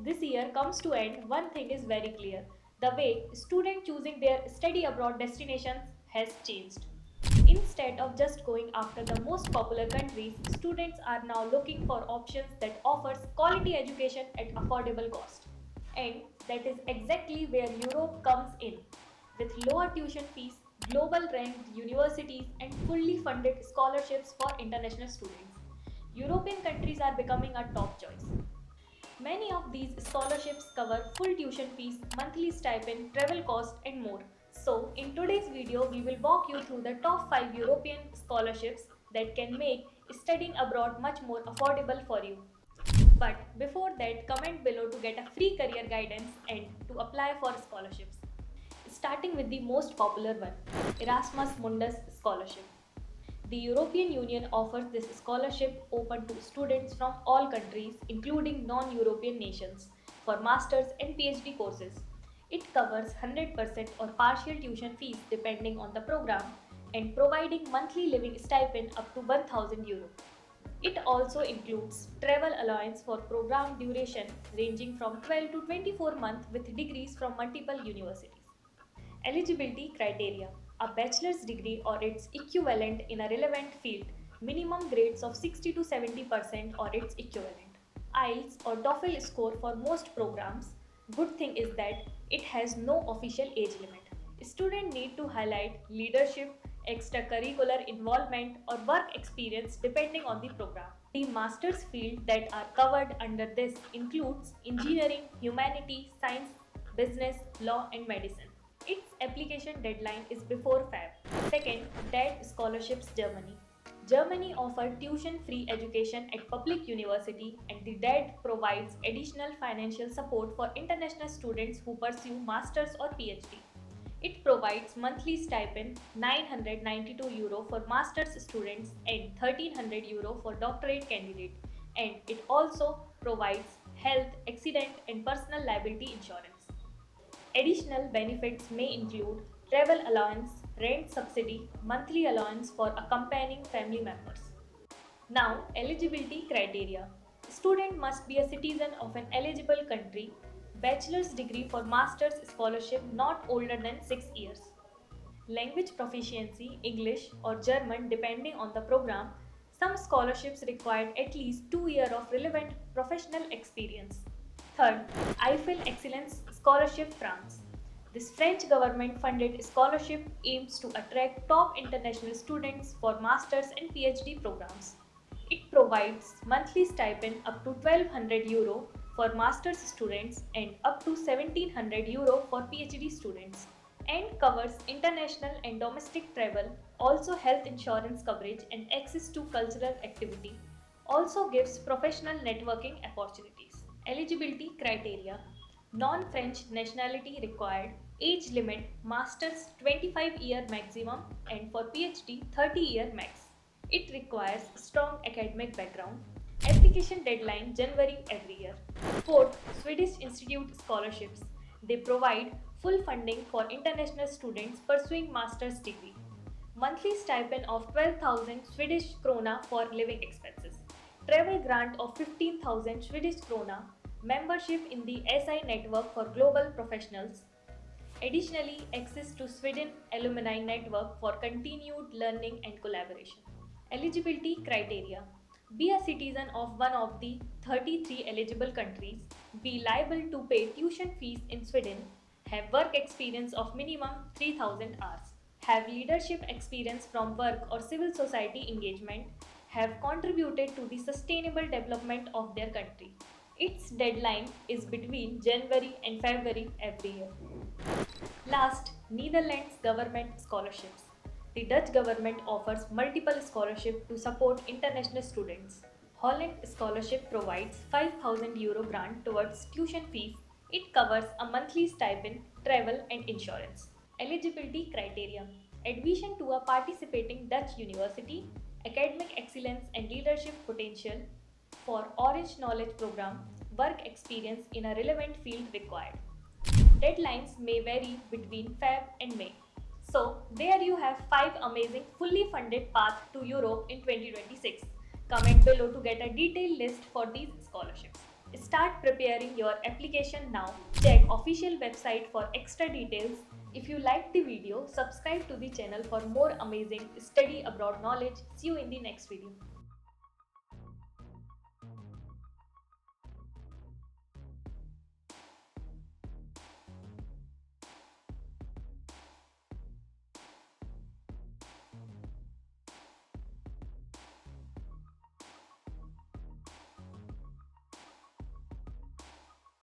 this year comes to end, one thing is very clear. The way students choosing their study abroad destinations has changed. Instead of just going after the most popular countries, students are now looking for options that offers quality education at affordable cost. And that is exactly where Europe comes in. With lower tuition fees, global ranked universities, and fully funded scholarships for international students, European countries are becoming a top choice. Many of these scholarships cover full tuition fees, monthly stipend, travel cost, and more. So, in today's video, we will walk you through the top 5 European scholarships that can make studying abroad much more affordable for you. But before that, comment below to get a free career guidance and to apply for scholarships. Starting with the most popular one, Erasmus Mundus Scholarship. The European Union offers this scholarship open to students from all countries, including non European nations, for master's and PhD courses. It covers 100% or partial tuition fees depending on the program and providing monthly living stipend up to 1000 euro. It also includes travel allowance for program duration ranging from 12 to 24 months with degrees from multiple universities. Eligibility criteria: a bachelor's degree or its equivalent in a relevant field, minimum grades of 60 to 70% or its equivalent. IELTS or TOEFL score for most programs. Good thing is that it has no official age limit. Students need to highlight leadership, extracurricular involvement, or work experience depending on the program. The master's field that are covered under this includes engineering, humanity, science, business, law, and medicine. Its application deadline is before Feb. Second, DED Scholarships Germany. Germany offers tuition-free education at public university, and the DED provides additional financial support for international students who pursue masters or PhD. It provides monthly stipend 992 euro for master's students and 1300 euro for doctorate candidate, and it also provides health, accident, and personal liability insurance. Additional benefits may include travel allowance, rent subsidy, monthly allowance for accompanying family members. Now, eligibility criteria. Student must be a citizen of an eligible country, bachelor's degree for master's scholarship not older than 6 years. Language proficiency, English or German depending on the program. Some scholarships require at least 2 years of relevant professional experience. Third, Eiffel Excellence Scholarship France. This French government funded scholarship aims to attract top international students for masters and PhD programs. It provides monthly stipend up to 1200 euro for master's students and up to 1700 euro for PhD students, and covers international and domestic travel, also health insurance coverage and access to cultural activity. Also gives professional networking opportunities. Eligibility criteria: non-French nationality required, age limit master's 25-year maximum and for PhD 30-year max. It requires strong academic background. Application deadline January every year. Fourth, Swedish Institute scholarships. They provide full funding for international students pursuing master's degree. Monthly stipend of 12,000 Swedish krona for living expenses. Travel grant of 15,000 Swedish krona. Membership in the SI network for global professionals. Additionally, access to Sweden Alumni Network for continued learning and collaboration. Eligibility criteria: be a citizen of one of the 33 eligible countries, be liable to pay tuition fees in Sweden, have work experience of minimum 3000 hours, have leadership experience from work or civil society engagement, have contributed to the sustainable development of their country. Its deadline is between January and February every year. Last, Netherlands government scholarships. The Dutch government offers multiple scholarships to support international students. Holland scholarship provides 5000 euro grant towards tuition fees. It covers a monthly stipend, travel and insurance. Eligibility criteria: admission to a participating Dutch university, academic excellence and leadership potential. For Orange Knowledge Program, work experience in a relevant field required. Deadlines may vary between Feb and May. So, there you have 5 amazing fully funded paths to Europe in 2026. Comment below to get a detailed list for these scholarships. Start preparing your application now. Check official website for extra details. If you liked the video, subscribe to the channel for more amazing study abroad knowledge. See you in the next video.